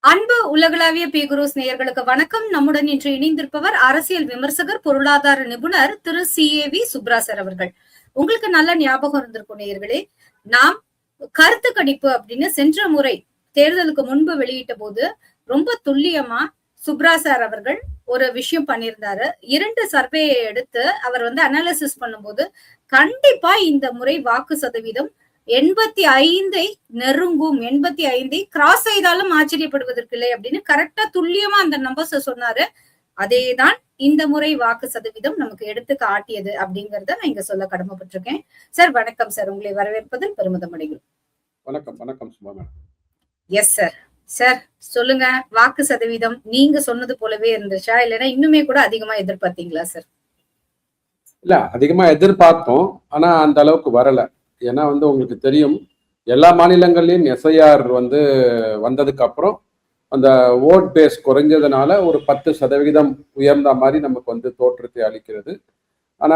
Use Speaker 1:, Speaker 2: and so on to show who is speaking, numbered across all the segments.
Speaker 1: அன்பு உலகளாவிய பி-குருஸ் நேயர்களுக்கு வணக்கம். நம்முடன் இன்று இணைந்திருப்பவர் அரசியல் விமர்சகர், பொருளாதார நிபுணர் திரு CAV சுப்ரா சார் அவர்கள். உங்களுக்கு நல்ல ஞாபகம் இருந்திருக்கும் நேயர்களே, நாம் கருத்து கணிப்பு அப்படின்னு சென்ற முறை தேர்தலுக்கு முன்பு வெளியிட்ட போது ரொம்ப துல்லியமா சுப்ரா சார் அவர்கள் ஒரு விஷயம் பண்ணியிருந்தாரு. 2 சர்வேயை எடுத்து அவர் அனாலிசிஸ் பண்ணும்போது கண்டிப்பா இந்த முறை வாக்கு சதவீதம் 85 நெருங்கும், 85 கிராஸ் செய்தாலும் ஆச்சரியப்படுவதற்கு இல்லை அப்படின்னு கரெக்டா துல்லியமா அந்த நம்பர்ஸ சொன்னாரு. அதேதான் இந்த முறை வாக்கு சதவீதம் நமக்கு எடுத்து காட்டியது அப்படிங்கறத நான் இங்க சொல்ல கடமைப்பட்டிருக்கேன். சார் வணக்கம் சார், உங்களை வரவேற்பதில் பெருமிதம் அடைகிறோம்.
Speaker 2: வணக்கம். வணக்கம் சும்மா.
Speaker 1: Yes sir. சார் சொல்லுங்க, வாக்கு சதவீதம் நீங்க சொன்னது போலவே இருந்துச்சா, இல்லைன்னா இன்னுமே கூட அதிகமா எதிர்பார்த்தீங்களா சார்?
Speaker 2: இல்ல, அதிகமா எதிர்பார்த்தோம், ஆனா அந்த அளவுக்கு வரல. ஏன்னா உங்களுக்கு தெரியும், எல்லா மாநிலங்கள்லயும் SIR வந்ததுக்கு அப்புறம் அந்த ஓட் பேஸ் குறைஞ்சதுனால ஒரு 10% உயர்ந்த மாதிரி நமக்கு தோற்றத்தை அளிக்கிறது. ஆனா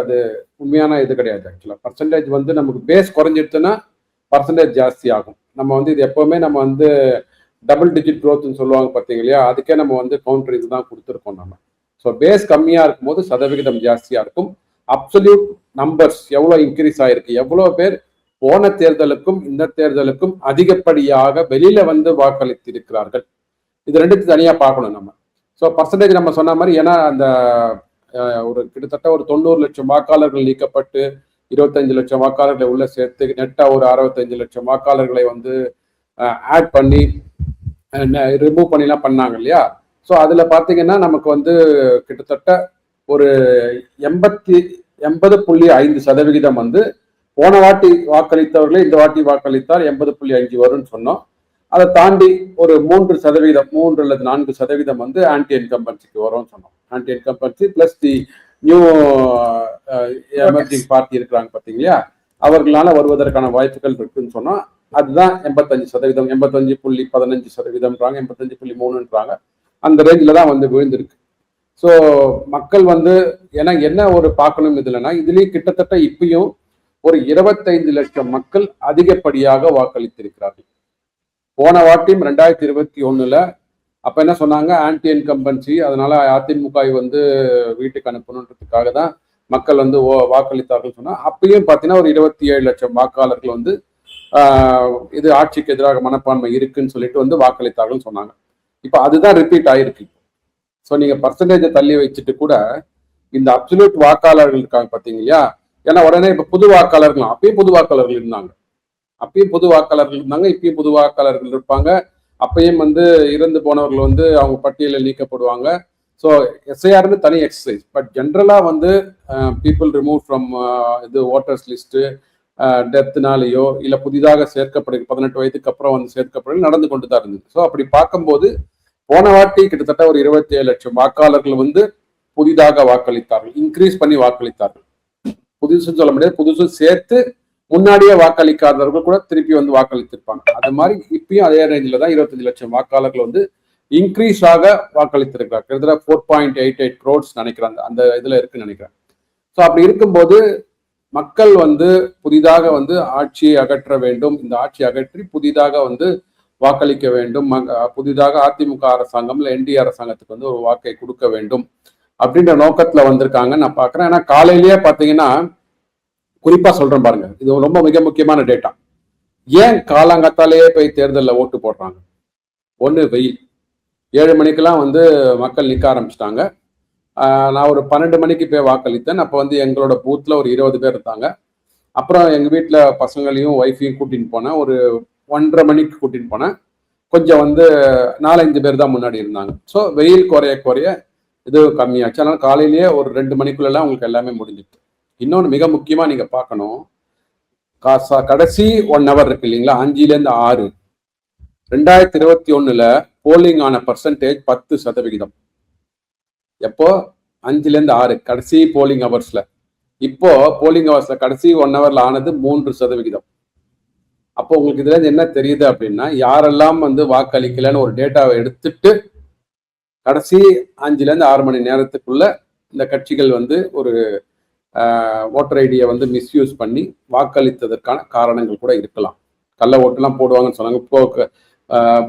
Speaker 2: அது உண்மையான இது கிடையாது. ஆக்சுவலா பர்சன்டேஜ் நமக்கு பேஸ் குறைஞ்சிடுச்சுன்னா பர்சன்டேஜ் ஜாஸ்தி ஆகும். நம்ம இது எப்பவுமே நம்ம டபுள் டிஜிட் க்ரோத்னு சொல்லுவாங்க பார்த்தீங்க இல்லையா, அதுக்கே நம்ம கவுண்டர் இதுதான் கொடுத்துருக்கோம் நம்ம. ஸோ பேஸ் கம்மியா இருக்கும்போது சதவிகிதம் ஜாஸ்தியா இருக்கும். அப்சல்யூட் நம்பர்ஸ் எவ்வளவு இன்க்ரீஸ் ஆயிருக்கு, எவ்வளவு பேர் போன தேர்தலுக்கும் இந்த தேர்தலுக்கும் அதிகப்படியாக வெளியில வாக்களித்திருக்கிறார்கள், இது ரெண்டுத்தையும் தனியா பார்க்கணும் நம்ம. ஸோ பர்சன்டேஜ் நம்ம சொன்ன மாதிரி, ஏன்னா அந்த ஒரு கிட்டத்தட்ட ஒரு 90 லட்சம் வாக்காளர்கள் நீக்கப்பட்டு 25 லட்சம் வாக்காளர்களை உள்ள சேர்த்து நெட்டா ஒரு 65 லட்சம் வாக்காளர்களை ஆட் பண்ணி ரிமூவ் பண்ணிலாம் பண்ணாங்க இல்லையா. ஸோ அதுல பாத்தீங்கன்னா நமக்கு கிட்டத்தட்ட ஒரு 80.5% போன வாட்டி வாக்களித்தவர்களே இந்த வாட்டி வாக்களித்தால் 80.5 வரும்னு சொன்னோம். அதை தாண்டி ஒரு 3% 3 அல்லது 4% ஆன்டி இன்கம்பன்சிக்கு வரும்னு சொன்னோம். ஆன்டி இன்கம்பன்சி பிளஸ் தி நியூ எமர்ஜிங் பார்ட்டி இருக்கிறாங்க பார்த்தீங்களா, அவர்களால வருவதற்கான வாய்ப்புகள் இருக்குன்னு சொன்னோம். அதுதான் 85%, 85.15%, 85.3ன்றாங்க. அந்த ரேஞ்சில தான் விழுந்திருக்கு. ஸோ மக்கள் ஏன்னா என்ன ஒரு பார்க்கணும் இதுலன்னா, இதுலயும் கிட்டத்தட்ட இப்பயும் ஒரு 25 லட்சம் மக்கள் அதிகப்படியாக வாக்களித்திருக்கிறார்கள். போன வாட்டியும் 2021 அப்ப என்ன சொன்னாங்க, ஆன்டி இன்கம்பன்சி, அதனால அதிமுக வீட்டுக்கு அனுப்பணுன்றதுக்காக தான் மக்கள் வாக்களித்தார்கள் சொன்னா, அப்பயும் பார்த்தீங்கன்னா ஒரு 27 லட்சம் வாக்காளர்கள் இது ஆட்சிக்கு எதிராக மனப்பான்மை இருக்குன்னு சொல்லிட்டு வாக்களித்தார்கள் சொன்னாங்க. இப்ப அதுதான் ரிப்பீட் ஆயிருக்கு. ஸோ நீங்க பர்சன்டேஜை தள்ளி வச்சுட்டு கூட இந்த அப்சல்யூட் வாக்காளர்கள் இருக்காங்க பார்த்தீங்க இல்லையா, ஏன்னா உடனே இப்ப புது வாக்காளர்கள், அப்பயும் புது வாக்காளர்கள் இருந்தாங்க, இப்பயும் புது வாக்காளர்கள் இருப்பாங்க. அப்பயும் இறந்து போனவர்கள் அவங்க பட்டியலில் நீக்கப்படுவாங்க. ஸோ SIRனு தனி எக்ஸசைஸ். பட் ஜென்ரலா பீப்புள் ரிமூவ் ஃப்ரம் இது ஓட்டர்ஸ் லிஸ்ட் டெத்னாலேயோ இல்ல புதிதாக சேர்க்கப்படுது 18 வயதுக்கு அப்புறம் சேர்க்கப்படுறது நடந்து கொண்டு தான் இருந்தது. ஸோ அப்படி பார்க்கும்போது போன வாட்டி கிட்டத்தட்ட ஒரு 27 லட்சம் வாக்காளர்கள் புதிதாக வாக்களித்தார்கள், இன்க்ரீஸ் பண்ணி வாக்களித்தார்கள். புதுசுன்னு சொல்ல முடியாது, புதுசும் சேர்த்து முன்னாடியே வாக்களிக்காதவர்கள் கூட திருப்பி வாக்களித்திருப்பாங்க. அது மாதிரி இப்பயும் அதே ரேஞ்சில தான் 25 லட்சம் வாக்காளர்கள் இன்க்ரீஸ் ஆக வாக்களித்திருக்கிறார். கிட்டத்தட்ட 4.88 crores நினைக்கிறேன், அந்த இதுல இருக்குன்னு நினைக்கிறேன். ஸோ அப்படி இருக்கும்போது மக்கள் புதிதாக ஆட்சியை அகற்ற வேண்டும், இந்த ஆட்சியை அகற்றி புதிதாக வாக்களிக்க வேண்டும், புதிதாக அதிமுக அரசாங்கம் இல்லை NDA அரசாங்கத்துக்கு ஒரு வாக்கை கொடுக்க வேண்டும் அப்படின்ற நோக்கத்துல வந்திருக்காங்க நான் பாக்குறேன். ஏன்னா காலையிலேயே பாத்தீங்கன்னா, குறிப்பா சொல்றேன் பாருங்க, இது ரொம்ப மிக முக்கியமான டேட்டா. ஏன் காலாங்கத்தாலேயே போய் தேர்தலில் ஓட்டு போடுறாங்க? ஒண்ணு வெயில், 7 மணிக்கெல்லாம் மக்கள் நிக்க ஆரம்பிச்சிட்டாங்க. நான் ஒரு 12 மணிக்கு போய் வாக்களித்தேன். அப்போ எங்களோட பூத்ல ஒரு 20 பேர் இருந்தாங்க. அப்புறம் எங்க வீட்டுல பசங்களையும் ஒய்ஃபையும் கூட்டின்னு போனேன். ஒரு 1:30 மணிக்கு கூட்டின்னு போனேன். கொஞ்சம் 4-5 பேர் தான் முன்னாடி இருந்தாங்க. ஸோ வெயில் குறைய இது கம்மியாச்சு. அதனால காலையிலேயே ஒரு 2 மணிக்குள்ளெல்லாம் உங்களுக்கு எல்லாமே முடிஞ்சிட்டு. இன்னொன்று மிக முக்கியமா நீங்க பார்க்கணும், கடைசி 1 hour இருக்கு இல்லைங்களா, 5லேருந்து 6, 2021 போலிங் ஆன பர்சன்டேஜ் 10%. எப்போ? 5லேருந்து 6 கடைசி போலிங் ஹவர்ஸ்ல. இப்போ போலிங் ஹவர்ஸ்ல கடைசி 1 hourல ஆனது 3%. அப்போ உங்களுக்கு இதுல என்ன தெரியுது அப்படின்னா, யாரெல்லாம் வாக்களிக்கலன்னு ஒரு டேட்டாவை எடுத்துட்டு கடைசி 5லேருந்து 6 மணி நேரத்துக்குள்ள இந்த கட்சிகள் ஒரு ஓட்டர் ஐடியை மிஸ்யூஸ் பண்ணி வாக்களித்ததற்கான காரணங்கள் கூட இருக்கலாம். கள்ள ஓட்டுலாம் போடுவாங்கன்னு சொன்னாங்க. இப்போ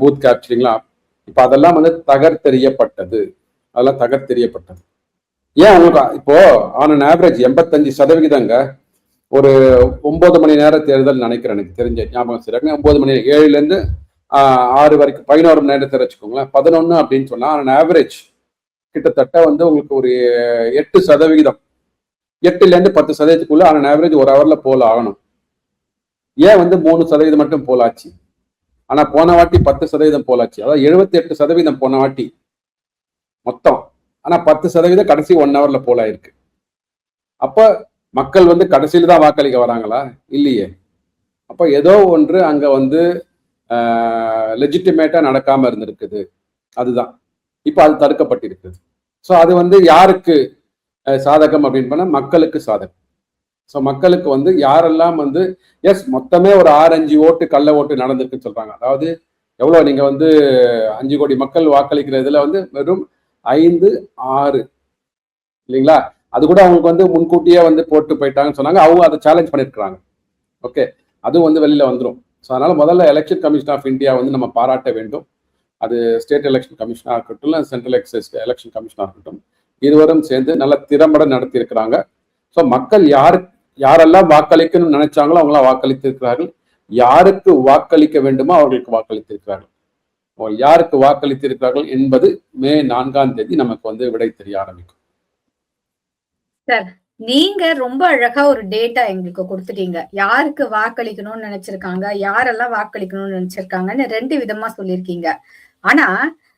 Speaker 2: பூத் கேப்சரிங்லாம். இப்போ அதெல்லாம் வந்து தகர்த்தெறியப்பட்டது. அதெல்லாம் தகர்த்தெறியப்பட்டது. ஏன் உங்களுக்கு இப்போ ஆன் ஆவரேஜ் 85% ஒரு 9 மணி நேர தேர்தல் நினைக்கிறேன், எனக்கு தெரிஞ்ச ஞாபகம் சரியா 9 மணி 7லேருந்து 6 வரைக்கும் 11 மணி நேரத்தை வச்சுக்கோங்களேன். 11 அப்படின்னு சொன்னா ஆன் ஆவரேஜ் கிட்டத்தட்ட வந்து உங்களுக்கு ஒரு 8%, 8லேருந்து 10%க்குள்ள ஆன் ஆவரேஜ் ஒரு ஹவர்ல போல் ஆகணும். ஏன் வந்து 3% மட்டும் போலாச்சு? ஆனா போன வாட்டி 10% போலாச்சு. அதாவது 78% போன வாட்டி மொத்தம். ஆனா 10% கடைசி 1 ஹவர்ல போலாயிருக்கு. அப்ப மக்கள் வந்து கடைசியில தான் வாக்களிக்க வராங்களா? இல்லையே. அப்ப ஏதோ ஒன்று அங்க வந்து லெஜிட்டிமேட்டா நடக்காம இருந்திருக்குது. அதுதான் இப்ப அது தடுக்கப்பட்டிருக்குது. ஸோ அது வந்து யாருக்கு சாதகம் அப்படின்னு பண்ணா மக்களுக்கு சாதகம். ஸோ மக்களுக்கு வந்து யாரெல்லாம் வந்து எஸ் மொத்தமே ஒரு 6-5 ஓட்டு கள்ள ஓட்டு நடந்திருக்குன்னு சொல்றாங்க. அதாவது எவ்வளவு நீங்க வந்து 5 கோடி மக்கள் வாக்களிக்கிற இதுல வந்து வெறும் 5-6 இல்லைங்களா? அது கூட அவங்களுக்கு வந்து முன்கூட்டியே வந்து போட்டு போயிட்டாங்கன்னு சொன்னாங்க. அவங்க அதை சேலஞ்ச் பண்ணிருக்கிறாங்க. ஓகே, அதுவும் வந்து வெளியில வந்துடும். ஸோ அதனால முதல்ல எலெக்ஷன் கமிஷன் ஆஃப் இந்தியா வந்து நம்ம பாராட்ட வேண்டும். அது ஸ்டேட் எலெக்ஷன் கமிஷனாக இருக்கட்டும், இல்லை சென்ட்ரல் எலெக்ஷன் கமிஷனாக இருக்கட்டும், இருவரும் சேர்ந்து நல்ல திறம்பட நடத்தி இருக்கிறாங்க. ஸோ மக்கள் யாரெல்லாம் வாக்களிக்கணும்னு நினைச்சாங்களோ அவங்களாம் வாக்களித்திருக்கிறார்கள். யாருக்கு வாக்களிக்க வேண்டுமோ அவர்களுக்கு வாக்களித்திருக்கிறார்கள். யாருக்கு வாக்களித்திருக்கிறார்கள் என்பது மே 4ஆம் தேதி நமக்கு வந்து விடை தெரிய ஆரம்பிக்கும்.
Speaker 1: சார், நீங்க ரொம்ப அழகா ஒரு டேட்டா எங்களுக்கு கொடுத்துட்டீங்க. யாருக்கு வாக்களிக்கணும்னு நினைச்சிருக்காங்க, யாரெல்லாம் வாக்களிக்கணும்னு நினைச்சிருக்காங்கன்னு 2 விதமா சொல்லியிருக்கீங்க. ஆனா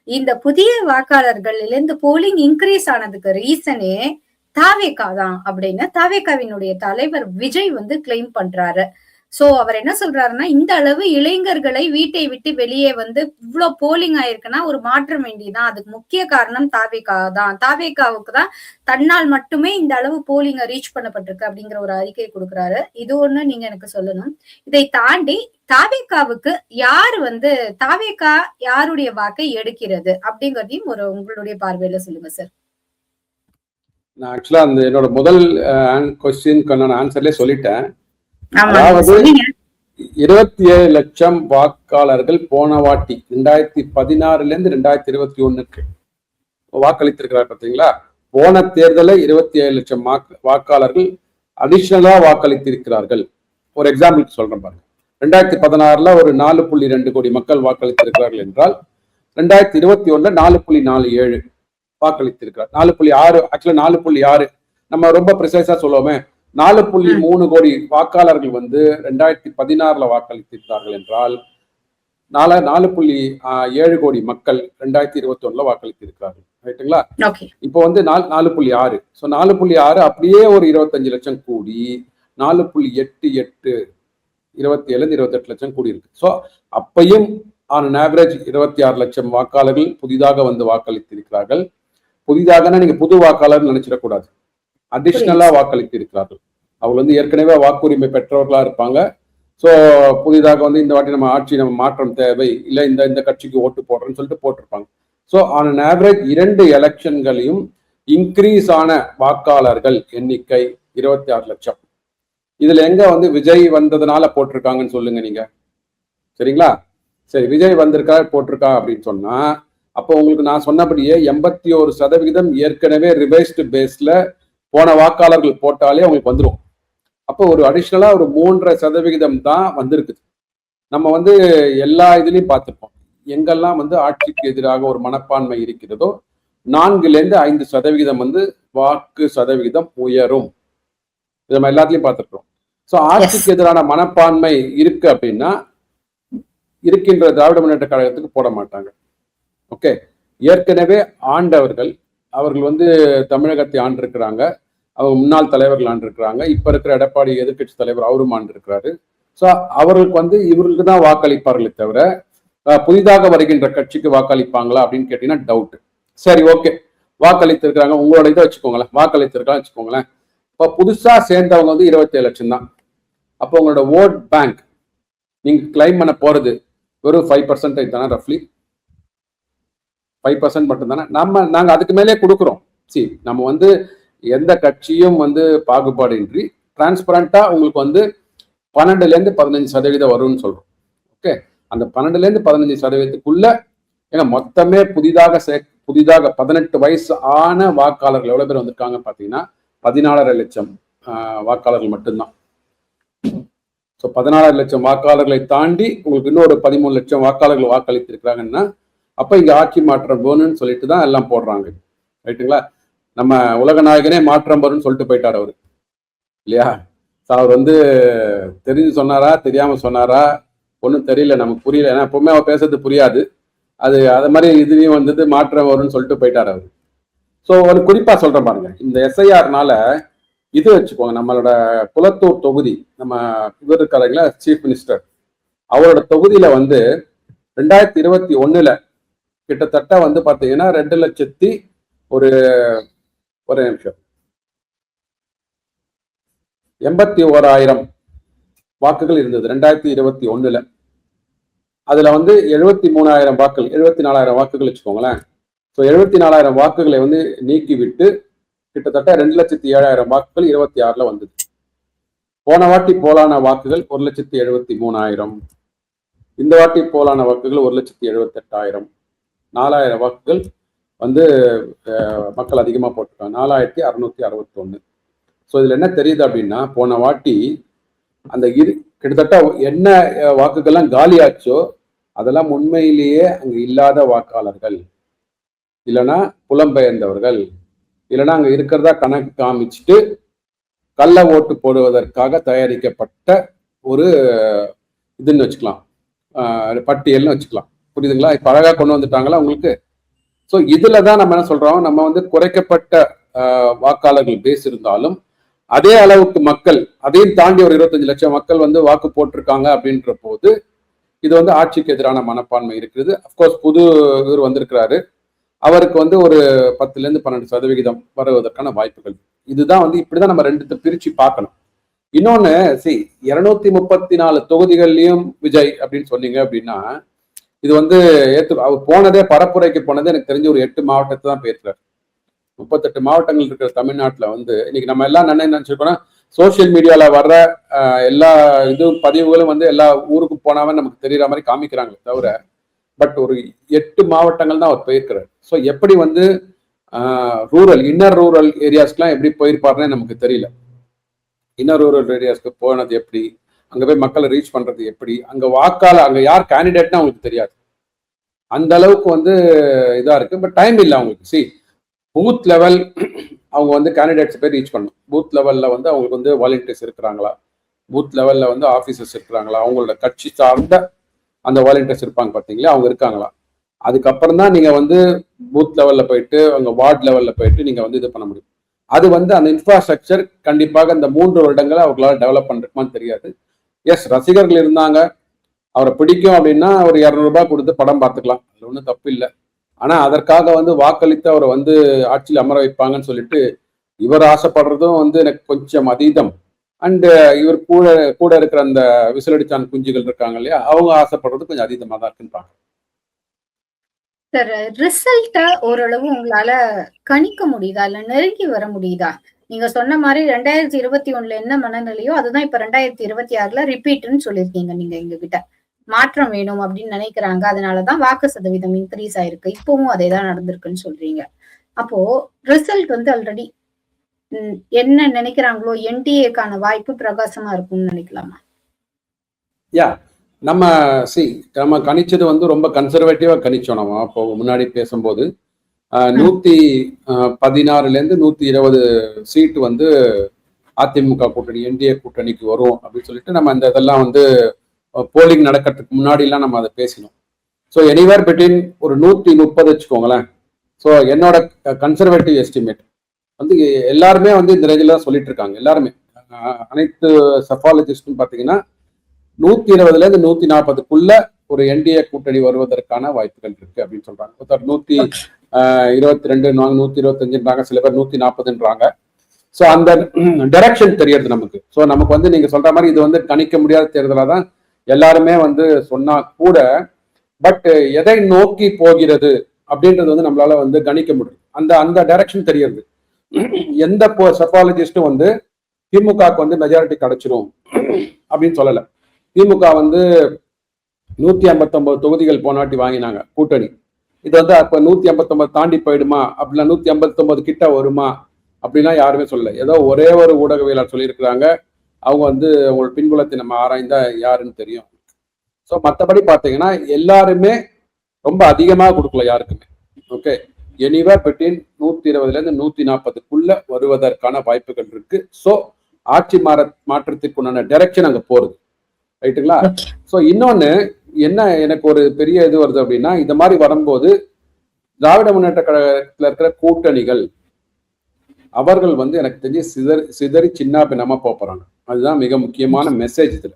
Speaker 1: இந்த புதிய வாக்காளர்கள்ல இருந்து போலிங் இன்க்ரீஸ் ஆனதுக்கு ரீசனே தாவேகா தான் அப்படின்னு தாவேகாவினுடைய தலைவர் விஜய் வந்து கிளைம் பண்றாரு. சோ அவர் என்ன சொல்றாருன்னா, இந்த அளவு இளைஞர்களை வீட்டை விட்டு வெளியே வந்து இவ்வளவு போலிங் ஆயிருக்குன்னா ஒரு மாற்றம் வேண்டியதான். அதுக்கு முக்கிய காரணம் தாவேகா தான். தாவேகாவுக்கு தான் தன்னால் மட்டுமே இந்த அளவு போலிங்க ரீச் பண்ணப்பட்டிருக்கு அப்படிங்கிற ஒரு அறிக்கை கொடுக்குறாரு. இது ஒண்ணு நீங்க எனக்கு சொல்லணும். இதை தாண்டி தாவேகாவுக்கு யாரு வந்து தாவேகா யாருடைய வாக்கை எடுக்கிறது அப்படிங்கறதையும் ஒரு உங்களுடைய பார்வையில சொல்லுங்க சார்.
Speaker 2: நான் ஆக்சுவலா அந்த என்னோட முதல் கொஸ்டின் நான் ஆன்சர்லேயே சொல்லிட்டேன். அதாவது 27 லட்சம் வாக்காளர்கள் போன வாட்டி 2016 2021 வாக்களித்திருக்கிறார். பார்த்தீங்களா? போன தேர்தலில் 27 லட்சம் வாக்காளர்கள் அடிஷனலா வாக்களித்திருக்கிறார்கள். ஒரு எக்ஸாம்பிள் சொல்றேன் பாருங்க. 2016 ஒரு 4.2 கோடி மக்கள் வாக்களித்திருக்கிறார்கள் என்றால் 2021 4.47 வாக்களித்திருக்கிறார். 4.6 ஆக்சுவலா 4.6 நம்ம ரொம்ப ப்ரிசைஸா சொல்லுவோமே, 4.3 கோடி வாக்காளர்கள் வந்து 2016 வாக்களித்திருக்கிறார்கள் என்றால் 4.7 கோடி மக்கள் 2021 வாக்களித்திருக்கிறார்கள். ரைட்டுங்களா? இப்போ வந்து 4.6. ஸோ 4.6 அப்படியே ஒரு 25 லட்சம் கூடி 4.88 27-28 லட்சம் கூடி இருக்கு. ஸோ அப்பையும் ஆன் ஆவரேஜ் 26 லட்சம் வாக்காளர்கள் புதிதாக வந்து வாக்களித்திருக்கிறார்கள். புதிதாக நீங்க புது வாக்காளர் நினைச்சிடக்கூடாது, அடிஷனலா வாக்களித்து இருக்கிறார்கள். அவங்க வந்து ஏற்கனவே வாக்குரிமை பெற்றவர்களா இருப்பாங்க. ஸோ புதிதாக வந்து இந்த வாட்டி நம்ம மாற்றம் தேவை, இல்லை இந்த கட்சிக்கு ஓட்டு போடுறேன்னு சொல்லிட்டு போட்டிருப்பாங்க. ஸோ ஆன் ஆவரேஜ் 2 எலெக்ஷன்களையும் இன்க்ரீஸ் ஆன வாக்காளர்கள் எண்ணிக்கை 26 லட்சம். இதுல எங்க வந்து விஜய் வந்ததுனால போட்டிருக்காங்கன்னு சொல்லுங்க நீங்க. சரிங்களா? சரி, விஜய் வந்திருக்கா போட்டிருக்கா அப்படின்னு சொன்னா அப்போ உங்களுக்கு நான் சொன்னபடியே 81% ஏற்கனவே ரிவைஸ்டு பேஸ்ல போன வாக்காளர்கள் போட்டாலே உங்களுக்கு வந்துடும். அப்போ ஒரு அடிஷ்னலா ஒரு 3.5% தான் வந்திருக்குது. நம்ம வந்து எல்லா இதுலையும் பார்த்துருப்போம். எங்கெல்லாம் வந்து ஆட்சிக்கு எதிராக ஒரு மனப்பான்மை இருக்கிறதோ 4-5% வந்து வாக்கு சதவிகிதம் உயரும். இதை நம்ம எல்லாத்துலயும் பார்த்துருக்கோம். ஸோ ஆட்சிக்கு எதிரான மனப்பான்மை இருக்கு அப்படின்னா இருக்கின்ற திராவிட முன்னேற்ற கழகத்துக்கு போட மாட்டாங்க. ஓகே, ஏற்கனவே ஆண்டவர்கள் அவர்கள் வந்து தமிழகத்தை ஆண்டிருக்கிறாங்க. அவங்க முன்னாள் தலைவர்கள் ஆண்டிருக்கிறாங்க. இப்ப இருக்கிற எடப்பாடி எதிர்கட்சி தலைவர் அவரும் ஆண்டிருக்கிறாரு. ஸோ அவர்களுக்கு வந்து இவர்களுக்கு தான் வாக்களிப்பார்களே தவிர புதிதாக வருகின்ற கட்சிக்கு வாக்களிப்பாங்களா அப்படின்னு கேட்டீங்கன்னா டவுட். சரி, ஓகே, வாக்களித்திருக்கிறாங்க, உங்களோட இதை வச்சுக்கோங்களேன், வாக்களித்திருக்கலாம் வச்சுக்கோங்களேன். இப்போ புதுசா சேர்ந்தவங்க வந்து 27 லட்சம் தான். அப்போ உங்களோட ஓட் பேங்க் நீங்க கிளைம் பண்ண போறது வெறும் 5% தானே, ரஃப்லி 5% மட்டும் தானே. நாங்க அதுக்கு மேலே கொடுக்குறோம். சரி, நம்ம வந்து எந்த கட்சியும் வந்து பாகுபாடின்றி டிரான்ஸ்பரண்டா உங்களுக்கு வந்து 12-15% வரும்னு சொல்றோம். ஓகே, அந்த 12-15% ஏன்னா மொத்தமே புதிதாக 18 வயசு ஆன வாக்காளர்கள் எவ்வளவு பேர் வந்திருக்காங்க பாத்தீங்கன்னா 14.5 லட்சம் வாக்காளர்கள் மட்டும்தான். ஸோ 14 லட்சம் வாக்காளர்களை தாண்டி உங்களுக்கு இன்னொரு 13 லட்சம் வாக்காளர்கள் வாக்களித்து இருக்கிறாங்கன்னா அப்ப இங்க ஆட்சி மாற்றம் வேணும்னு சொல்லிட்டு தான் எல்லாம் போடுறாங்க. ரைட்டுங்களா? நம்ம உலக நாயகனே மாற்றம் வரும்னு சொல்லிட்டு போயிட்டார் அவரு இல்லையா? அவர் வந்து தெரிஞ்சு சொன்னாரா தெரியாம சொன்னாரா ஒன்றும் தெரியல, நமக்கு புரியல. ஏன்னா எப்பவுமே அவர் பேசுறது புரியாது. அது மாதிரி இதுலயும் வந்தது மாற்றம் வரும்னு சொல்லிட்டு போயிட்டார் அவரு. ஸோ ஒரு குறிப்பா சொல்றேன் பாருங்க, இந்த எஸ்ஐஆர்னால இது வச்சுக்கோங்க, நம்மளோட குளத்தூர் தொகுதி, நம்ம இவர் இருக்காருங்களா சீஃப் மினிஸ்டர், அவரோட தொகுதியில வந்து 2021 கிட்டத்தட்ட வந்து பாத்தீங்கன்னா 2,00,000 ஒரு 81,000 வாக்குகள் இருந்தது 2021. அதுல வந்து 73,000 வாக்குகள், 74,000 வாக்குகள் வச்சுக்கோங்களேன். ஸோ 74,000 வாக்குகளை வந்து நீக்கிவிட்டு கிட்டத்தட்ட 2,07,000 வாக்குகள் 26 வந்தது. போன வாட்டி போலான வாக்குகள் 1,73,000, இந்த வாட்டி போலான வாக்குகள் 1,78,000, 4,000 வாக்குகள் வந்து மக்கள் அதிகமா போட்டிருக்காங்க, 4,661. ஸோ இதுல என்ன தெரியுது அப்படின்னா, போன வாட்டி அந்த கிட்டத்தட்ட என்ன வாக்குகள்லாம் காலியாச்சோ அதெல்லாம் உண்மையிலேயே அங்க இல்லாத வாக்காளர்கள், இல்லைன்னா புலம்பெயர்ந்தவர்கள், இல்லைன்னா அங்க இருக்கிறதா கணக்கு காமிச்சுட்டு கள்ள ஓட்டு போடுவதற்காக தயாரிக்கப்பட்ட ஒரு இதுன்னு வச்சுக்கலாம், பட்டியல்னு வச்சுக்கலாம். புரியுதுங்களா? இப்ப அழகா கொண்டு வந்துட்டாங்களா உங்களுக்கு? ஸோ இதுல தான் நம்ம என்ன சொல்றோம், நம்ம வந்து குறைக்கப்பட்ட வாக்காளர்கள் பேஸ் இருந்தாலும் அதே அளவுக்கு மக்கள், அதையும் தாண்டி ஒரு 25 லட்சம் மக்கள் வந்து வாக்கு போட்டிருக்காங்க அப்படின்ற போது இது வந்து ஆட்சிக்கு எதிரான மனப்பான்மை இருக்குது. அப்கோர்ஸ் புது இவர் வந்திருக்கிறாரு, அவருக்கு வந்து ஒரு 10-12% வருவதற்கான வாய்ப்புகள். இதுதான் வந்து இப்படிதான் நம்ம ரெண்டு பிரிச்சு பார்க்கணும். இன்னொன்னு 234 தொகுதிகள்லயும் விஜய் அப்படின்னு சொன்னீங்க அப்படின்னா, இது வந்து அவர் போனதே பரப்புரைக்கு போனதே எனக்கு தெரிஞ்ச ஒரு 8 மாவட்டத்தை தான் போயிருக்கிறார். 38 மாவட்டங்கள் இருக்கிற தமிழ்நாட்டுல வந்து இன்னைக்கு நம்ம எல்லாம் நினைச்சிருக்கோம்னா சோசியல் மீடியால வர்ற எல்லா பதிவுகளும் வந்து எல்லா ஊருக்கு போனாவே நமக்கு தெரியற மாதிரி காமிக்கிறாங்க தவிர, பட் ஒரு 8 மாவட்டங்கள் தான் அவர் போயிருக்கிறார். ஸோ எப்படி வந்து இன்னர் ரூரல் ஏரியாஸ்க்குலாம் எப்படி போயிருப்பாருன்னு நமக்கு தெரியல. இன்னர் ரூரல் ஏரியாஸ்க்கு போனது எப்படி, அங்க போய் மக்களை ரீச் பண்றது எப்படி, அங்க யார் கேண்டிடேட்னா அவங்களுக்கு தெரியாது. அந்த அளவுக்கு வந்து இதா இருக்கு. பட் டைம் இல்லை அவங்களுக்கு. பூத் லெவல் அவங்க வந்து கேண்டிடேட்ஸ் போய் ரீச் பண்ணணும். பூத் லெவல்ல வந்து அவங்களுக்கு வந்து வாலண்டியர்ஸ் இருக்கிறாங்களா, பூத் லெவல்ல வந்து ஆபீசர்ஸ் இருக்கிறாங்களா, அவங்களோட கட்சி சார்ந்த அந்த வாலண்டியர்ஸ் இருப்பாங்க பார்த்தீங்களா, அவங்க இருக்காங்களா. அதுக்கப்புறம் தான் நீங்க வந்து பூத் லெவல்ல போயிட்டு அங்க வார்டு லெவல்ல போயிட்டு நீங்க வந்து இது பண்ண முடியும். அது வந்து அந்த இன்ஃப்ராஸ்ட்ரக்சர் கண்டிப்பாக இந்த 3 வருடங்களை அவங்களால டெவலப் பண்றதுமான்னு தெரியாது. எஸ், ரசிகர்கள் இருந்தாங்க, அவரை பிடிக்கும் அப்படின்னா ஒரு 200 ரூபாய் கொடுத்து படம் பார்த்துக்கலாம், அது ஒன்றும் தப்பு இல்லை. ஆனா அதற்காக வந்து வாக்களித்து அவரை வந்து ஆட்சியில் அமர வைப்பாங்கன்னு சொல்லிட்டு இவர் ஆசைப்படுறதும் வந்து எனக்கு கொஞ்சம் அதீதம். அண்ட் இவர் கூட இருக்கிற அந்த விசிலடிச்சான் குஞ்சுகள் இருக்காங்க இல்லையா, அவங்க ஆசைப்படுறது கொஞ்சம் அதீதமா தான் இருக்குன்னு பாக்குறேன்.
Speaker 1: சார், ரிசல்ட்ட ஓரளவு உங்களால கணிக்க முடியுதா, இல்ல நெருங்கி வர முடியுதா? நீங்க சொன்ன மாதிரி 2021 என்ன மனநிலையோ அதுதான் இப்ப 2026 ரிப்பீட்னு சொல்லியிருக்கீங்க. நீங்க எங்க கிட்ட மாற்றம் வேணும் அப்படின்னு நினைக்கிறாங்க, அதனாலதான் வாக்கு சதவீதம் இன்க்ரீஸ் ஆயிருக்கு, இப்பவும் அதேதான் நடந்திருக்குன்னு சொல்றீங்க. அப்போ ரிசல்ட் வந்து ஆல்ரெடி என்ன நினைக்கிறாங்களோ என்டிஏக்கான வாய்ப்பு பிரகாசமா இருக்கும்னு நினைக்கலாமா?
Speaker 2: நம்ம கணிச்சது வந்து ரொம்ப கன்சர்வேட்டிவா கணிச்சோம். நம்ம இப்போ முன்னாடி பேசும்போது 116 120 சீட்டு வந்து அதிமுக கூட்டணி என்டிஏ கூட்டணிக்கு வரும் அப்படின்னு சொல்லிட்டு நம்ம இந்த இதெல்லாம் வந்து போலிங் நடக்கிறதுக்கு முன்னாடி எல்லாம் நம்ம அதை பேசினோம். ஸோ எனிவேர் பிட்வீன் ஒரு 130 வச்சுக்கோங்களேன். ஸோ என்னோட கன்சர்வேட்டிவ் எஸ்டிமேட் வந்து எல்லாருமே வந்து இந்த ரேஞ்சில் தான் சொல்லிட்டு இருக்காங்க. எல்லாருமே அனைத்து சஃபாலஜிஸ்டும் பார்த்தீங்கன்னா 120 140 ஒரு என்டிஏ கூட்டணி வருவதற்கான வாய்ப்புகள் இருக்கு அப்படின்னு சொல்றாங்க. 122 125 சில பேர் 140. ஸோ அந்த டைரக்ஷன் தெரியறது நமக்கு. ஸோ நமக்கு வந்து நீங்க சொல்ற மாதிரி இது வந்து கணிக்க முடியாத தேர்தலாக தான் எல்லாருமே வந்து சொன்னா கூட, பட் எதை நோக்கி போகிறது அப்படின்றது வந்து நம்மளால வந்து கணிக்க முடியும். அந்த டைரக்ஷன் தெரியறது. எந்த சஃபாலஜிஸ்டும் வந்து திமுகவுக்கு வந்து மெஜாரிட்டி கிடைச்சிரும் அப்படின்னு சொல்லலை. திமுக வந்து 159 தொகுதிகள் போனாட்டி வாங்கினாங்க கூட்டணி. இது வந்து அப்ப 159 தாண்டி போயிடுமா, அப்படின்னா 159 கிட்ட வருமா அப்படின்னா யாருமே சொல்லல. ஏதோ ஒரே ஒரு ஊடகவியலாளர் சொல்லியிருக்கிறாங்க, அவங்க வந்து உங்களோட பின்புலத்தை நம்ம ஆராய்ந்தா யாருன்னு தெரியும். ஸோ மற்றபடி பார்த்தீங்கன்னா எல்லாருமே ரொம்ப அதிகமாக கொடுக்கல யாருக்குமே. ஓகே, எனிவேர் பிட்வீன் 120 140 வருவதற்கான வாய்ப்புகள் இருக்கு. ஸோ ஆட்சி மாற்றத்திற்கு உண்டான டைரக்ஷன் அங்க போறது, ரைட்டுங்களா? ஸோ இன்னொன்னு என்ன எனக்கு ஒரு பெரிய இது வருது அப்படின்னா, இந்த மாதிரி வரும்போது திராவிட முன்னேற்ற கழகத்தில் இருக்கிற கூட்டணிகள் அவர்கள் வந்து எனக்கு தெரிஞ்சு சிதறி சின்ன பின்னமா போறாங்க. அதுதான் மிக முக்கியமான மெசேஜ் இதுல.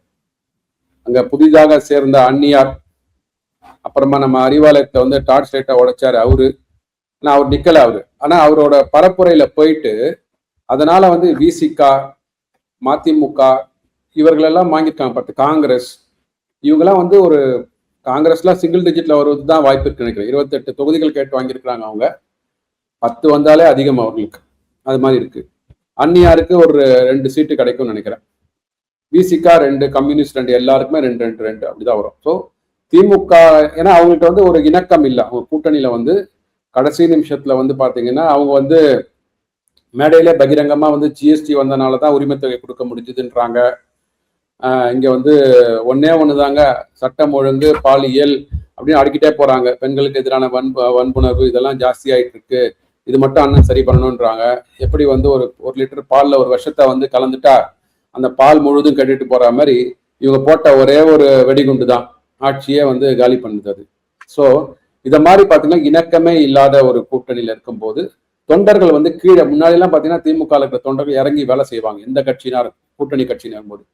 Speaker 2: அங்க புதிதாக சேர்ந்த அந்நியார், அப்புறமா நம்ம அறிவாலயத்தை வந்து டார்ச் லைட்டா உடைச்சாரு அவரு. ஆனா அவர் நிக்கல அவரு. ஆனா அவரோட பரப்புரையில போயிட்டு அதனால வந்து விசிகா, மதிமுக இவர்களெல்லாம் வாங்கியிருக்காங்க. பார்த்து காங்கிரஸ் இவங்கெல்லாம் வந்து ஒரு காங்கிரஸ்லாம் சிங்கிள் டிஜிட்ல வருவது தான் வாய்ப்பு இருக்கு நினைக்கிறேன். 28 தொகுதிகள் கேட்டு வாங்கியிருக்கிறாங்க அவங்க. 10 வந்தாலே அதிகம் அவர்களுக்கு. அது மாதிரி இருக்கு. அந்நியாருக்கு ஒரு 2 சீட்டு கிடைக்கும்னு நினைக்கிறேன். விசிகா 2, கம்யூனிஸ்ட் 2, எல்லாருக்குமே 2 அப்படிதான் வரும். ஸோ திமுக ஏன்னா அவங்கள்ட்ட வந்து ஒரு இணக்கம் இல்லை. அவங்க கூட்டணியில வந்து கடைசி நிமிஷத்துல வந்து பாத்தீங்கன்னா அவங்க வந்து மேடையில பகிரங்கமா வந்து ஜிஎஸ்டி வந்தனாலதான் உரிமை தொகை கொடுக்க முடிஞ்சதுன்றாங்க. இங்க வந்து ஒன்னே ஒண்ணுதாங்க சட்டம் ஒழுங்கு பாலியல் அப்படின்னு அடிக்கிட்டே போறாங்க. பெண்களுக்கு எதிரான வன்புணர்வு இதெல்லாம் ஜாஸ்தி ஆயிட்டு இருக்கு, இது மட்டும் அண்ணன் சரி பண்ணணும்ன்றாங்க. எப்படி வந்து ஒரு லிட்டர் பால்ல ஒரு விஷத்தை வந்து கலந்துட்டா அந்த பால் முழுதும் கட்டிட்டு போற மாதிரி இவங்க போட்ட ஒரே ஒரு வெடிகுண்டு தான் ஆட்சியே வந்து காலி பண்ணுது அது. ஸோ இதை மாதிரி பார்த்தீங்கன்னா இணக்கமே இல்லாத ஒரு கூட்டணியில இருக்கும்போது தொண்டர்கள் வந்து கீழே முன்னாடி எல்லாம் பார்த்தீங்கன்னா திமுக இருக்கிற தொண்டர்கள் இறங்கி வேலை செய்வாங்க எந்த கட்சியினார் கூட்டணி கட்சியினர் போது.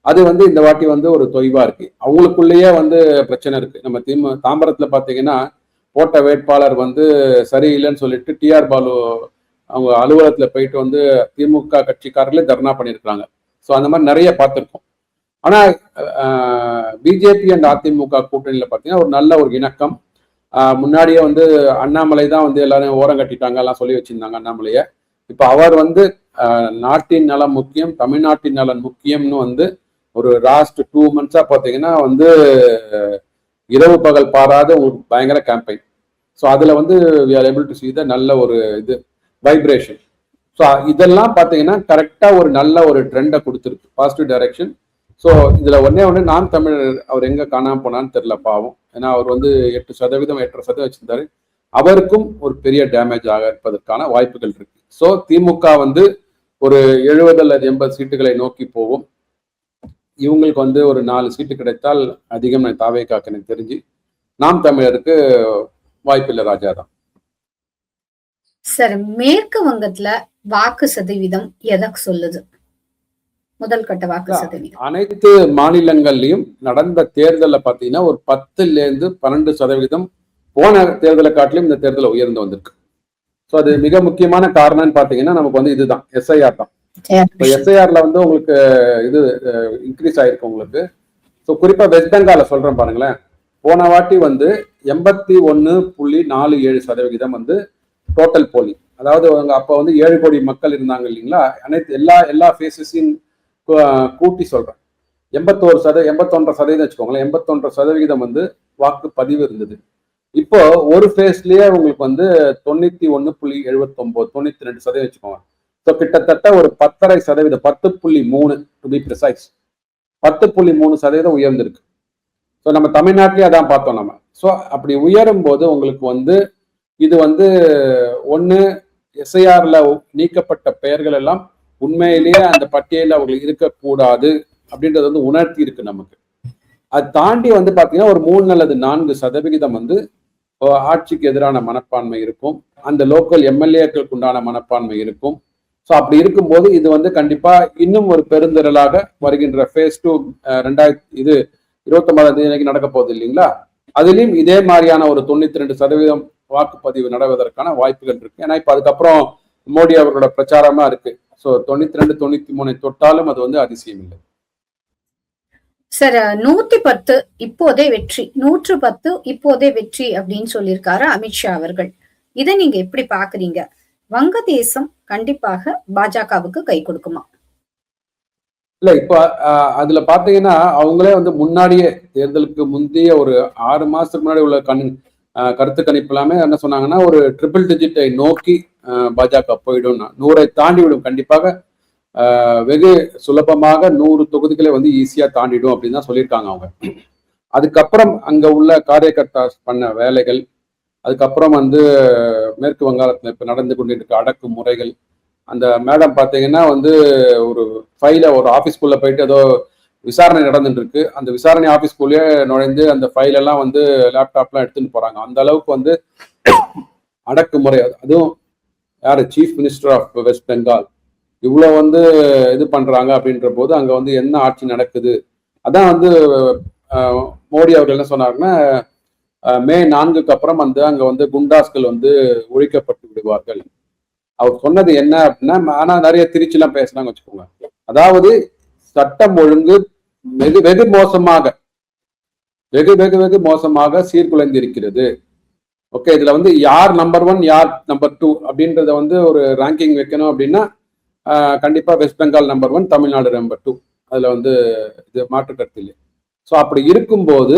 Speaker 2: அது வந்து இந்த வாட்டி வந்து ஒரு தொய்வா இருக்கு. அவங்களுக்குள்ளேயே வந்து பிரச்சனை இருக்கு. நம்ம தாம்பரத்துல பாத்தீங்கன்னா போட்ட வேட்பாளர் வந்து சரியில்லைன்னு சொல்லிட்டு டிஆர் பாலு அவங்க அலுவலகத்துல போயிட்டு வந்து திமுக கட்சிக்காரர்களே தர்ணா பண்ணியிருக்காங்க. ஸோ அந்த மாதிரி நிறைய பார்த்துருக்கோம். ஆனா பிஜேபி அண்ட் அதிமுக கூட்டணியில பாத்தீங்கன்னா ஒரு நல்ல ஒரு இணக்கம். முன்னாடியே வந்து அண்ணாமலை தான் வந்து எல்லாரும் ஓரம் கட்டிட்டாங்க எல்லாம் சொல்லி வச்சிருந்தாங்க அண்ணாமலைய. இப்ப அவர் வந்து நாட்டின் நலம் முக்கியம், தமிழ்நாட்டின் நலன் முக்கியம்னு வந்து ஒரு லாஸ்ட் 2 months பார்த்தீங்கன்னா வந்து இரவு பகல் பாராத ஒரு பயங்கர கேம்பெயின். ஸோ அதுல வந்து we are able to see the நல்ல ஒரு இது வைப்ரேஷன். ஸோ இதெல்லாம் பார்த்தீங்கன்னா கரெக்டா ஒரு நல்ல ஒரு ட்ரெண்டை கொடுத்துருக்கு, பாசிட்டிவ் டைரக்ஷன். ஸோ இதுல ஒண்ணு நாம் தமிழர் அவர் எங்க காணாம போனான்னு தெரியல பாவம். ஏன்னா அவர் வந்து 8% 8.5% வச்சிருந்தாரு. அவருக்கும் ஒரு பெரிய டேமேஜ் ஆக இருப்பதற்கான வாய்ப்புகள் இருக்கு. ஸோ திமுக வந்து ஒரு 70 அல்லது 80 சீட்டுகளை நோக்கி போகும். இவங்களுக்கு வந்து ஒரு 4 சீட்டு கிடைத்தால் அதிகம் தாவேக்காக்கு எனக்கு தெரிஞ்சு. நாம் தமிழருக்கு வாய்ப்பில்லை, ராஜா தான்.
Speaker 1: சார், மேற்கு வங்கத்துல வாக்கு சதவீதம் எதை சொல்லுது? முதல் கட்ட வாக்கு சதவீதம்
Speaker 2: அனைத்து மாநிலங்கள்லயும் நடந்த தேர்தல பாத்தீங்கன்னா ஒரு 10% போன தேர்தலை காட்டிலும் இந்த தேர்தல உயர்ந்து வந்திருக்கு. ஸோ அது மிக முக்கியமான காரணம்னு பாத்தீங்கன்னா நமக்கு வந்து இதுதான் எஸ்ஐஆர் தான். எஸ்ஐஆர்ல வந்து உங்களுக்கு இது இன்க்ரீஸ் ஆயிருக்கு உங்களுக்கு. ஸோ குறிப்பா வெஸ்ட் பெங்கால சொல்றேன் பாருங்களேன். போன வாட்டி வந்து 81.47% வந்து டோட்டல் போலிங். அதாவது அப்ப வந்து 7 கோடி மக்கள் இருந்தாங்க இல்லைங்களா, அனைத்து எல்லா ஃபேஸஸையும் கூட்டி சொல்றேன். 81% வச்சுக்கோங்களேன். 81% வந்து வாக்கு பதிவு இருந்தது. இப்போ ஒரு ஃபேஸ்லயே உங்களுக்கு வந்து 91.79 92% வச்சுக்கோங்க. ஸோ கிட்டத்தட்ட ஒரு 10.5%, 10.3 டு பி ப்ரிசைஸ், 10.3% உயர்ந்திருக்கு. ஸோ நம்ம தமிழ்நாட்டிலேயே அதான் பார்த்தோம் நம்ம. ஸோ அப்படி உயரும் போது உங்களுக்கு வந்து இது வந்து ஒன்று எஸ்ஐஆர்ல நீக்கப்பட்ட பெயர்கள் எல்லாம் உண்மையிலேயே அந்த பட்டியலில் அவங்களுக்கு இருக்கக்கூடாது அப்படின்றது வந்து உணர்த்தி இருக்கு நமக்கு. அது தாண்டி வந்து பார்த்தீங்கன்னா ஒரு 3 அல்லது 4% வந்து ஆட்சிக்கு எதிரான மனப்பான்மை இருக்கும், அந்த லோக்கல் எம்எல்ஏக்களுக்கு உண்டான மனப்பான்மை இருக்கும். ஸோ அப்படி இருக்கும்போது இது வந்து கண்டிப்பா இன்னும் ஒரு பெருந்திரளாக வருகின்ற ஃபேஸ் 2 29 நடக்க போகுது இல்லைங்களா, அதுலயும் இதே மாதிரியான ஒரு 92% வாக்குப்பதிவு நடவதற்கான வாய்ப்புகள் இருக்கு. ஏன்னா இப்ப அதுக்கப்புறம் மோடி அவர்களோட பிரச்சாரமா இருக்கு. ஸோ 92 93 தொட்டாலும் அது வந்து அதிசயம் இல்லை.
Speaker 1: சார், 110 இப்போதே வெற்றி, 110 இப்போதே வெற்றி அப்படின்னு சொல்லியிருக்காரு அமித்ஷா அவர்கள். இதை நீங்க எப்படி பாக்குறீங்க? வங்கதேசம் கண்டிப்பாக பாஜகவுக்கு கை கொடுக்குமா?
Speaker 2: இல்ல இப்ப அதுல பாத்தீங்கன்னா அவங்களே வந்து முன்னாடியே தேர்தலுக்கு முந்தைய ஒரு 6 மாசத்துக்கு முன்னாடி உள்ள கருத்து கணிப்பு எல்லாமே என்ன சொன்னாங்கன்னா ஒரு ட்ரிபிள் டிஜிட்டை நோக்கி பாஜக போயிடும், 100 தாண்டி விடும், கண்டிப்பாக வெகு சுலபமாக 100 தொகுதிகளை வந்து ஈஸியா தாண்டிடும் அப்படின்னு தான் சொல்லியிருக்காங்க அவங்க. அதுக்கப்புறம் அங்க உள்ள காரியகர்த்தா பண்ண வேலைகள், அதுக்கப்புறம் வந்து மேற்கு வங்காளத்துல இப்ப நடந்து கொண்டிருக்க அடக்குமுறைகள், அந்த மேடம் பாத்தீங்கன்னா வந்து ஒரு ஃபைல ஒரு ஆஃபீஸ்க்குள்ள போயிட்டு ஏதோ விசாரணை நடந்துட்டு இருக்கு, அந்த விசாரணை ஆஃபீஸ்க்குள்ளேயே நுழைந்து அந்த ஃபைல் எல்லாம் வந்து லேப்டாப்லாம் எடுத்துன்னு போறாங்க. அந்த அளவுக்கு வந்து அடக்குமுறை. அதுவும் யாரு chief minister of West Bengal இவ்வளவு வந்து இது பண்றாங்க அப்படின்ற போது அங்க வந்து என்ன ஆட்சி நடக்குது. அதான் வந்து மோடி அவர்கள் என்ன சொன்னாருன்னா மே 4க்கு அப்புறம் வந்து அங்க வந்து குண்டாஸ்கள் வந்து ஒழிக்கப்பட்டு விடுவார்கள். அவர் சொன்னது என்ன அப்படின்னா, ஆனா நிறைய திருச்சிலாம் பேசினாங்க வச்சுக்கோங்க. அதாவது சட்டம் ஒழுங்கு வெகு வெகு மோசமாக வெகு வெகு வெகு மோசமாக சீர்குலைந்து இருக்கிறது. ஓகே, இதுல வந்து யார் நம்பர் 1 யார் நம்பர் 2 அப்படின்றத வந்து ஒரு ரேங்கிங் வைக்கணும் அப்படின்னா கண்டிப்பா west Bengal number 1, Tamil Nadu number 2, அதுல வந்து இது மாற்று கருத்து இல்லை. ஸோ அப்படி இருக்கும்போது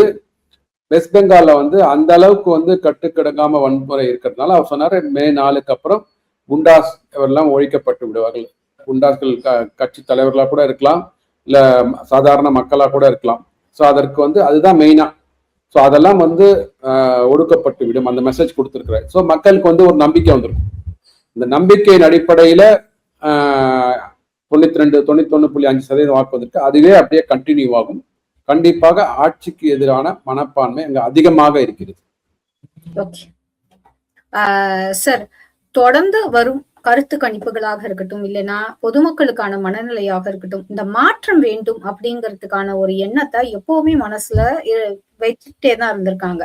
Speaker 2: வெஸ்ட் பெங்கால்ல வந்து அந்த அளவுக்கு வந்து கட்டுக்கடங்காம வன்முறை இருக்கிறதுனால அவர் சொன்னாரு மே 4க்கு அப்புறம் குண்டாஸ் எல்லாம் ஒழிக்கப்பட்டு விடுவார்கள். குண்டாஸ்கள் கட்சி தலைவர்களா கூட இருக்கலாம், இல்ல சாதாரண மக்களா கூட இருக்கலாம். ஸோ அதற்கு வந்து அதுதான் மெயினா. ஸோ அதெல்லாம் வந்து ஒடுக்கப்பட்டு விடும், அந்த மெசேஜ் கொடுத்துருக்குறாரு. ஸோ மக்களுக்கு வந்து ஒரு நம்பிக்கை வந்துடும். இந்த நம்பிக்கையின் அடிப்படையில 91.5% வாக்கு வந்திருக்கு. அதுவே அப்படியே கண்டினியூ ஆகும். கண்டிப்பாக ஆட்சிக்கு எதிரான மனப்பான்மை அங்க அதிகமாக இருக்கிறது.
Speaker 1: சார், தொடர்ந்து வரும் கருத்து கணிப்புகளாக இருக்கட்டும், இல்லைன்னா பொதுமக்களுக்கான மனநிலையாக இருக்கட்டும், இந்த மாற்றம் வேண்டும் அப்படிங்கிறதுக்கான ஒரு எண்ணத்தை எப்பவுமே மனசுல வச்சுட்டே தான் இருந்திருக்காங்க.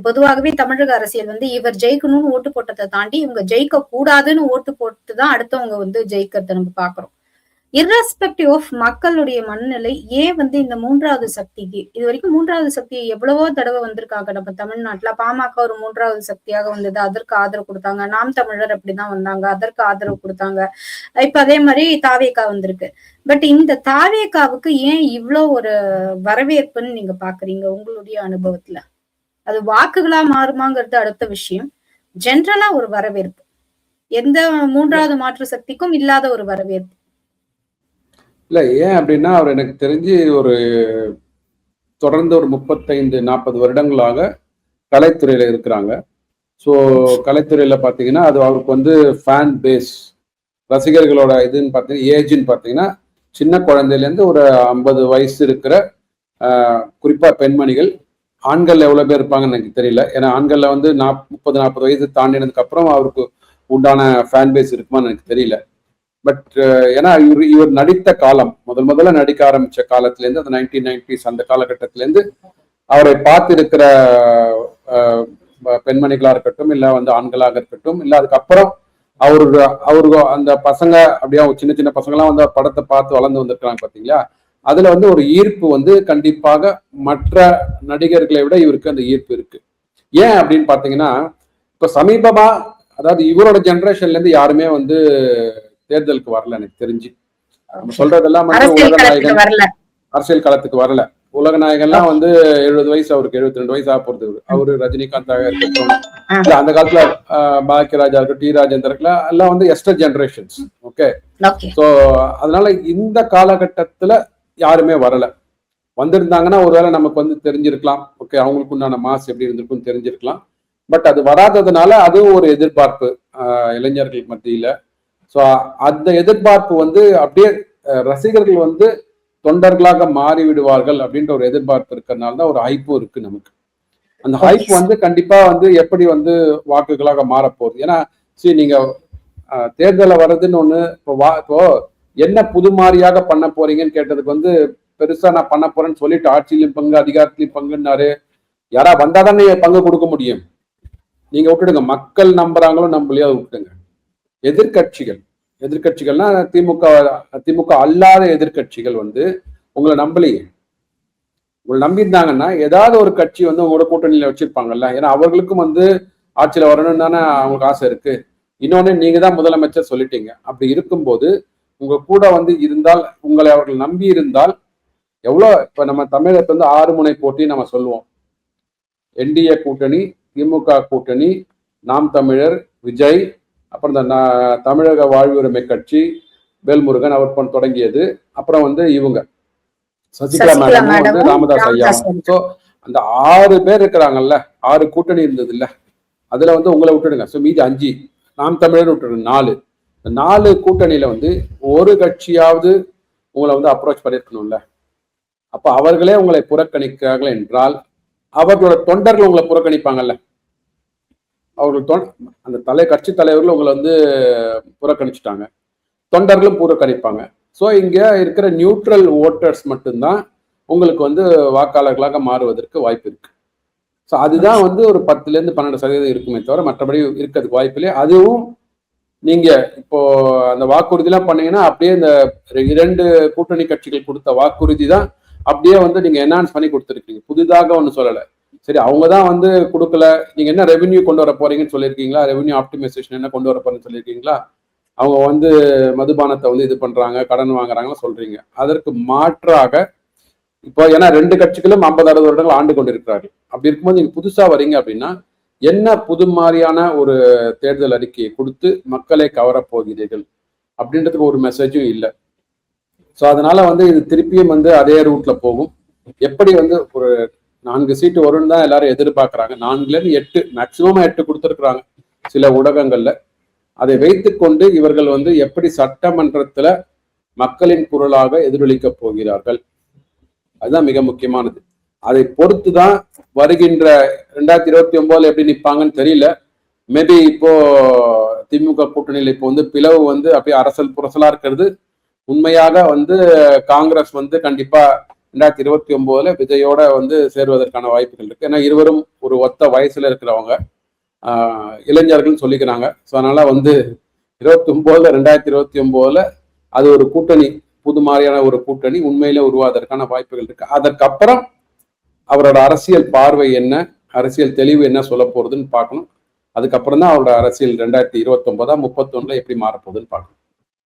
Speaker 1: பொதுவாகவே தமிழக அரசியல் வந்து இவர் ஜெயிக்கணும்னு ஓட்டு போட்டதை தாண்டி இவங்க ஜெயிக்க கூடாதுன்னு ஓட்டு போட்டுதான் அடுத்தவங்க வந்து ஜெயிக்கிறத நம்ம பாக்குறோம். இர்ரெஸ்பெக்டிவ் ஆஃப் மக்களுடைய மனநிலை ஏன் வந்து இந்த 3வது சக்திக்கு, இது வரைக்கும் 3வது சக்தி எவ்வளவோ தடவை வந்திருக்காங்க நம்ம தமிழ்நாட்டுல. பாமக ஒரு 3வது சக்தியாக வந்தது, அதற்கு ஆதரவு கொடுத்தாங்க. நாம் தமிழர் அப்படிதான் வந்தாங்க, அதற்கு ஆதரவு கொடுத்தாங்க. இப்ப அதே மாதிரி தாவேகா வந்திருக்கு. பட் இந்த தாவேகாவுக்கு ஏன் இவ்வளவு ஒரு வரவேற்புன்னு நீங்க பாக்குறீங்க உங்களுடைய அனுபவத்துல? அது வாக்குகளா மாறுமாங்கிறது அடுத்த விஷயம். ஜென்ரலா ஒரு வரவேற்பு, எந்த 3வது மாற்று சக்திக்கும் இல்லாத ஒரு வரவேற்பு.
Speaker 2: இல்ல ஏன் அப்படின்னா அவர் எனக்கு தெரிஞ்சு ஒரு தொடர்ந்து ஒரு 35-40 வருடங்களாக கலைத்துறையில இருக்கிறாங்க. ஸோ கலைத்துறையில பாத்தீங்கன்னா அது அவருக்கு வந்து ஃபேன் பேஸ், ரசிகர்களோட இதுன்னு பார்த்தீங்கன்னா ஏஜ்ன்னு பார்த்தீங்கன்னா சின்ன குழந்தையிலேருந்து ஒரு 50 வயசு இருக்கிற குறிப்பா பெண்மணிகள். ஆண்கள் எவ்வளவு பேர் இருப்பாங்கன்னு எனக்கு தெரியல, ஏன்னா ஆண்கள்ல வந்து 30-40 வயசு தாண்டினதுக்கு அப்புறம் அவருக்கு உண்டான ஃபேன் பேஸ் இருக்குமான்னு எனக்கு தெரியல. பட் ஏன்னா இவர் நடித்த காலம், முதல்ல நடிக்க ஆரம்பிச்ச காலத்திலேருந்து அந்த 1990s அந்த காலகட்டத்திலேருந்து அவரை பார்த்திருக்கிற பெண்மணிகளா இருக்கட்டும், இல்ல வந்து ஆண்களாக இருக்கட்டும், இல்ல அதுக்கப்புறம் அவரு அந்த பசங்க அப்படியே சின்ன சின்ன பசங்களாம் வந்து படத்தை பார்த்து வளர்ந்து வந்திருக்கிறாங்க பாத்தீங்களா. அதுல வந்து ஒரு ஈர்ப்பு வந்து கண்டிப்பாக மற்ற நடிகர்களை விட இவருக்கு அந்த ஈர்ப்பு இருக்கு. ஏன் அப்படின்னு பாத்தீங்கன்னா இப்ப சமீபமா, அதாவது இவரோட ஜெனரேஷன்ல இருந்து யாருமே வந்து தேர்தலுக்கு வரல எனக்கு தெரிஞ்சு. நம்ம சொல்றதெல்லாம் வந்து உலக நாயகன் அரசியல் களத்துக்கு வரல. உலக நாயகன்லாம் வந்து 70 வயசு, அவருக்கு 72 வயசு ஆக போறது. அவரு ரஜினிகாந்தாக இருக்கட்டும், அந்த காலத்துல பாக்கியராஜா இருக்கட்டும், டி ராஜேந்தர் எல்லாம் வந்து எஸ்டர் ஜெனரேஷன்ஸ். ஓகே, சோ அதனால இந்த காலகட்டத்துல யாருமே வரல. வந்திருந்தாங்கன்னா ஒருவேளை நமக்கு வந்து தெரிஞ்சிருக்கலாம், ஓகே அவங்களுக்கு உண்டான மாஸ் எப்படி இருந்திருக்கும் தெரிஞ்சிருக்கலாம். பட் அது வராததுனால அதுவும் ஒரு எதிர்பார்ப்பு இளைஞர்கள் மத்தியில. ஸோ அந்த எதிர்பார்ப்பு வந்து அப்படியே ரசிகர்கள் வந்து தொண்டர்களாக மாறி விடுவார்கள் அப்படின்ற ஒரு எதிர்பார்ப்பு இருக்கிறதுனால தான் ஒரு ஹைப்பும் இருக்கு நமக்கு. அந்த ஹைப் வந்து கண்டிப்பா வந்து எப்படி வந்து வாக்குகளாக மாறப்போகுது. ஏன்னா சரி, நீங்க தேர்தல வர்றதுன்னு ஒண்ணு, இப்போ என்ன புதுமாரியாக பண்ண போறீங்கன்னு கேட்டதுக்கு வந்து பெருசா நான் பண்ண போறேன்னு சொல்லிட்டு ஆட்சியிலும் பங்கு அதிகாரத்திலையும் பங்குன்னாரு. யாரா வந்தாதானே பங்கு கொடுக்க முடியும். நீங்க விட்டுடுங்க, மக்கள் நம்புறாங்களோ நம்பலையோ விட்டுடுங்க. எதிர்கட்சிகள்னா திமுக அல்லாத எதிர்கட்சிகள் வந்து உங்களை நம்பலையே. உங்களை நம்பியிருந்தாங்கன்னா ஏதாவது ஒரு கட்சி வந்து உங்களோட கூட்டணியில வச்சிருப்பாங்கல்ல. ஏன்னா அவர்களுக்கும் வந்து ஆட்சியில வரணும்னு தானே அவங்களுக்கு ஆசை இருக்கு. இன்னொன்னு நீங்க தான் முதலமைச்சர் சொல்லிட்டீங்க. அப்படி இருக்கும்போது உங்க கூட வந்து இருந்தால், உங்களை அவர்கள் நம்பி இருந்தால், இப்ப நம்ம தமிழகத்துல வந்து 6 முனை போட்டி நம்ம சொல்லுவோம். என்டிஏ கூட்டணி, திமுக கூட்டணி, நாம் தமிழர், விஜய், அப்புறம் இந்த தமிழக வாழ்வுரிமை கட்சி, வேல்முருகன் அவர் தொடங்கியது, அப்புறம் வந்து இவங்க சசிகலா மேடம் வந்து ராமதாஸ் ஐயா. சோ அந்த 6 பேர் இருக்கிறாங்கல்ல, 6 கூட்டணி இருந்தது இல்ல, அதுல வந்து உங்களை விட்டுடுங்க. ஸோ மீதி 5, நாம் தமிழர் விட்டுடுங்க 4. இந்த 4 கூட்டணியில வந்து ஒரு கட்சியாவது உங்களை வந்து அப்ரோச் பண்ணிருக்கணும்ல. அப்ப அவர்களே உங்களை புறக்கணிக்கிறார்கள் என்றால் அவர்களோட தொண்டர்கள் உங்களை புறக்கணிப்பாங்கல்ல. அவர்கள் அந்த கட்சி தலைவர்கள் உங்களை வந்து புறக்கணிச்சுட்டாங்க, தொண்டர்களும் புறக்கணிப்பாங்க. ஸோ இங்க இருக்கிற நியூட்ரல் ஓட்டர்ஸ் மட்டும்தான் உங்களுக்கு வந்து வாக்காளர்களாக மாறுவதற்கு வாய்ப்பு இருக்கு. ஸோ அதுதான் வந்து ஒரு 10-12% இருக்குமே தவிர மற்றபடி இருக்கிறதுக்கு வாய்ப்பு இல்லை. அதுவும் நீங்க இப்போ அந்த வாக்குறுதிலாம் பண்ணீங்கன்னா அப்படியே இந்த 2 கூட்டணி கட்சிகள் கொடுத்த வாக்குறுதி தான் அப்படியே வந்து நீங்க என்ஹான்ஸ் பண்ணி கொடுத்துருக்கீங்க, புதிதாக ஒண்ணு சொல்லலை. சரி, அவங்க தான் வந்து கொடுக்கல, நீங்க என்ன ரெவென்யூ கொண்டு வர போறீங்கன்னு சொல்லியிருக்கீங்களா? ரெவென்யூ ஆப்டிமைசேஷன் என்ன கொண்டு வர போறீங்கன்னு சொல்லியிருக்கீங்களா? அவங்க வந்து மதுபானத்தை வந்து இது பண்றாங்க, கடன் வாங்குறாங்கன்னு சொல்றீங்க. அதற்கு மாற்றாக இப்போ ஏன்னா 2 கட்சிகளும் 50-60 வருடங்கள் ஆண்டு கொண்டிருக்கிறார்கள். அப்படி இருக்கும்போது நீங்க புதுசா வரீங்க அப்படின்னா என்ன புது மாதிரியான ஒரு தேர்தல் அறிக்கையை கொடுத்து மக்களை கவரப் போகிறீர்கள் அப்படின்றதுக்கு ஒரு மெசேஜும் இல்லை. ஸோ அதனால வந்து இது திருப்பியும் வந்து அதே ரூட்ல போகும். எப்படி வந்து ஒரு 4 சீட்டு வரும்னு தான் எல்லாரும் எதிர்பார்க்கறாங்க. 4-8 மேக்சிமம் 8 கொடுத்துருக்குறாங்க சில ஊடகங்கள்ல. அதை வைத்துக்கொண்டு இவர்கள் வந்து எப்படி சட்டமன்றத்துல மக்களின் குரலாக எதிரொலிக்க போகிறார்கள், அதுதான் மிக முக்கியமானது. அதை பொறுத்து தான் வருகின்ற 2029 எப்படி நிற்பாங்கன்னு தெரியல. மேபி இப்போ திமுக கூட்டணியில இப்போ வந்து பிளவு வந்து அப்படியே அரசல் புரசலா இருக்கிறது உண்மையாக வந்து காங்கிரஸ் வந்து கண்டிப்பா 2029 விஜயோட வந்து சேருவதற்கான வாய்ப்புகள் இருக்கு. ஏன்னா இருவரும் ஒரு ஒத்த வயசுல இருக்கிறவங்க, இளைஞர்கள் சொல்லிக்கிறாங்க. ஸோ அதனால வந்து 2029 அது ஒரு கூட்டணி, புது மாதிரியான ஒரு கூட்டணி உண்மையில உருவாவதற்கான வாய்ப்புகள் இருக்கு. அதற்கப்புறம் அவரோட அரசியல் பார்வை என்ன, அரசியல் தெளிவு என்ன சொல்ல போறதுன்னு பார்க்கணும். அதுக்கப்புறம் தான் அவரோட அரசியல் 2029-31 எப்படி மாறப்போகுதுன்னு பார்க்கணும்.